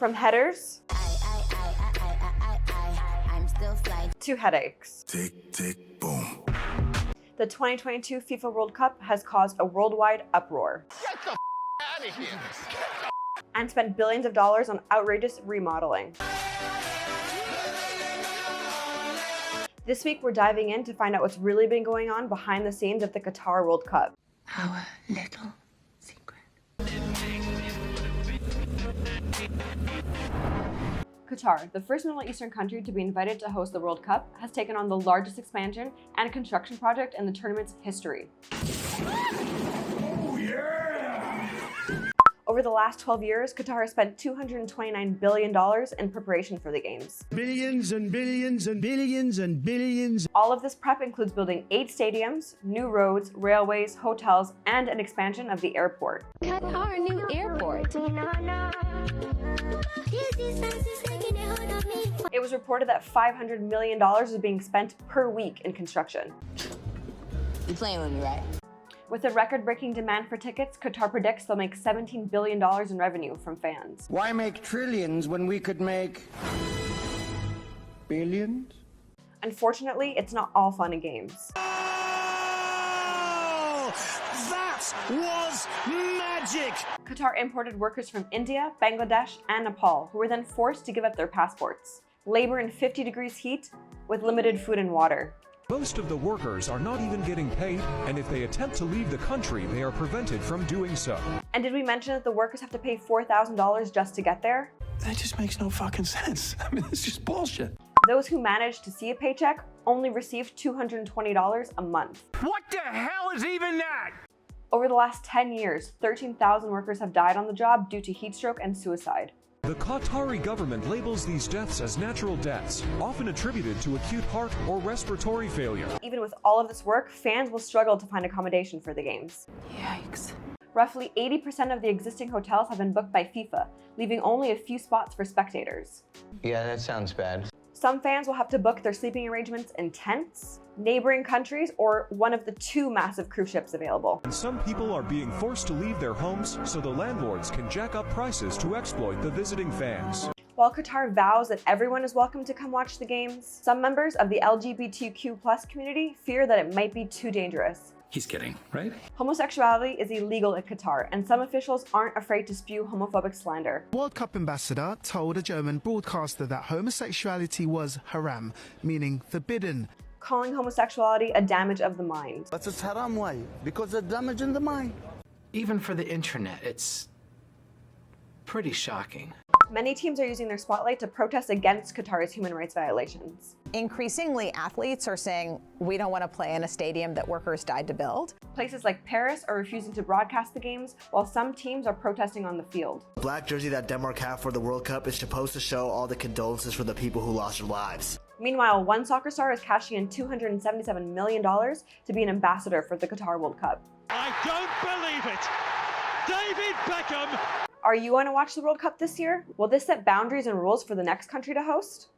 From headers to headaches. Tick, tick, boom. The 2022 FIFA World Cup has caused a worldwide uproar. Get the out of here. And spent billions of dollars on outrageous remodeling. This week, we're diving in to find out what's really been going on behind the scenes of the Qatar World Cup. Our little secret. Qatar, the first Middle Eastern country to be invited to host the World Cup, has taken on the largest expansion and construction project in the tournament's history. Oh, yeah! Over the last 12 years, Qatar has spent $229 billion in preparation for the Games. Billions and billions and billions and billions. All of this prep includes building 8 stadiums, new roads, railways, hotels, and an expansion of the airport. Qatar new airport. It was reported that $500 million is being spent per week in construction. You playing with me, right? With a record-breaking demand for tickets, Qatar predicts they'll make $17 billion in revenue from fans. Why make trillions when we could make billions? Unfortunately, it's not all fun and games. Oh, that was magic! Qatar imported workers from India, Bangladesh, and Nepal, who were then forced to give up their passports. Labor in 50 degrees heat with limited food and water. Most of the workers are not even getting paid, and if they attempt to leave the country, they are prevented from doing so. And did we mention that the workers have to pay $4,000 just to get there? That just makes no fucking sense. I mean, it's just bullshit. Those who managed to see a paycheck only received $220 a month. What the hell is even that? Over the last 10 years, 13,000 workers have died on the job due to heat stroke and suicide. The Qatari government labels these deaths as natural deaths, often attributed to acute heart or respiratory failure. Even with all of this work, fans will struggle to find accommodation for the games. Yikes. Roughly 80% of the existing hotels have been booked by FIFA, leaving only a few spots for spectators. Yeah, that sounds bad. Some fans will have to book their sleeping arrangements in tents, neighboring countries, or one of the 2 massive cruise ships available. And some people are being forced to leave their homes so the landlords can jack up prices to exploit the visiting fans. While Qatar vows that everyone is welcome to come watch the games, some members of the LGBTQ+ community fear that it might be too dangerous. He's kidding, right? Homosexuality is illegal in Qatar, and some officials aren't afraid to spew homophobic slander. World Cup ambassador told a German broadcaster that homosexuality was haram, meaning forbidden. Calling homosexuality a damage of the mind. But it's haram, why? Because it's damaging the mind. Even for the internet, it's pretty shocking. Many teams are using their spotlight to protest against Qatar's human rights violations. Increasingly, athletes are saying, we don't want to play in a stadium that workers died to build. Places like Paris are refusing to broadcast the games, while some teams are protesting on the field. The black jersey that Denmark have for the World Cup is supposed to show all the condolences for the people who lost their lives. Meanwhile, one soccer star is cashing in $277 million to be an ambassador for the Qatar World Cup. I don't believe it! David Beckham! Are you going to watch the World Cup this year? Will this set boundaries and rules for the next country to host?